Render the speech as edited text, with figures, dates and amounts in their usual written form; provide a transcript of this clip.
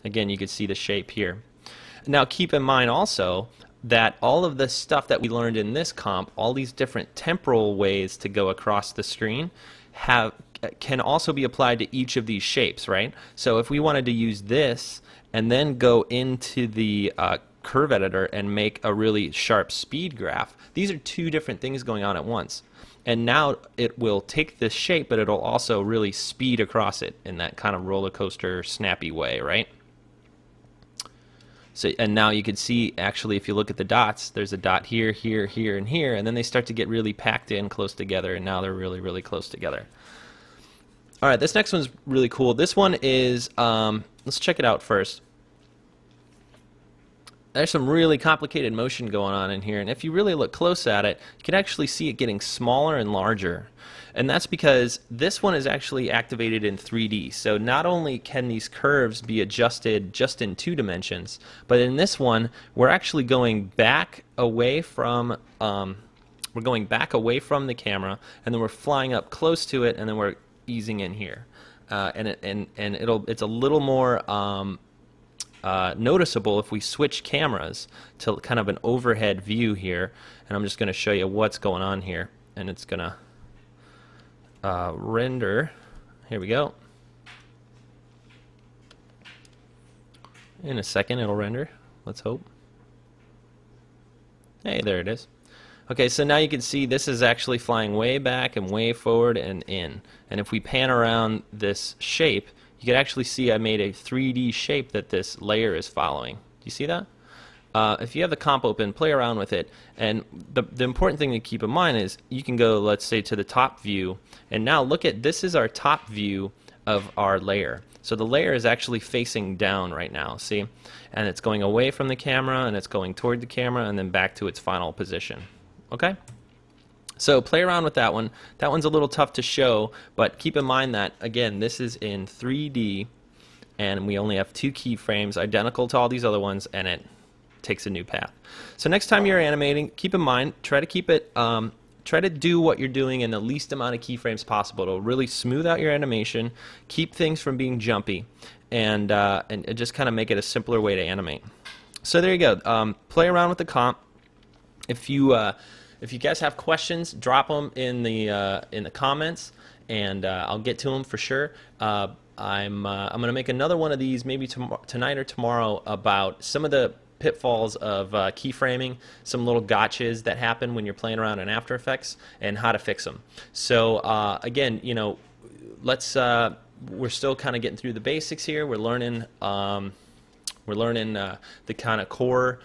Again, you can see the shape here. Now keep in mind also that all of the stuff that we learned in this comp, all these different temporal ways to go across the screen, can also be applied to each of these shapes, right? So if we wanted to use this and then go into the curve editor and make a really sharp speed graph, these are two different things going on at once. And now it will take this shape, but it'll also really speed across it in that kind of roller coaster snappy way, right? So, and now you can see, actually, if you look at the dots, there's a dot here, here, here, and here, and then they start to get really packed in close together, and now they're really, really close together. All right, this next one's really cool. This one is, let's check it out first. There's some really complicated motion going on in here, and if you really look close at it, you can actually see it getting smaller and larger. And that's because this one is actually activated in 3D. So not only can these curves be adjusted just in 2 dimensions, but in this one, we're actually going back away from the camera, and then we're flying up close to it, and then we're easing in here. It's a little more noticeable if we switch cameras to kind of an overhead view here. And I'm just going to show you what's going on here, and it's going to render. Here we go. In a second it'll render. Let's hope. Hey, there it is. Okay, so now you can see this is actually flying way back and way forward and in. And if we pan around this shape, you can actually see I made a 3D shape that this layer is following. Do you see that? If you have the comp open, play around with it, and the important thing to keep in mind is you can go, let's say, to the top view, and now look at, this is our top view of our layer. So the layer is actually facing down right now, see? And it's going away from the camera, and it's going toward the camera, and then back to its final position. Okay? So play around with that one. That one's a little tough to show, but keep in mind that, again, this is in 3D, and we only have 2 keyframes identical to all these other ones, and it takes a new path. So next time you're animating, keep in mind, try to keep it, try to do what you're doing in the least amount of keyframes possible. It'll really smooth out your animation, keep things from being jumpy, and just kind of make it a simpler way to animate. So there you go. Play around with the comp. If you guys have questions, drop them in the comments, and I'll get to them for sure. I'm going to make another one of these maybe tonight or tomorrow about some of the pitfalls of keyframing, some little gotchas that happen when you're playing around in After Effects, and how to fix them. So again, you know, we're still kind of getting through the basics here. We're learning the kind of core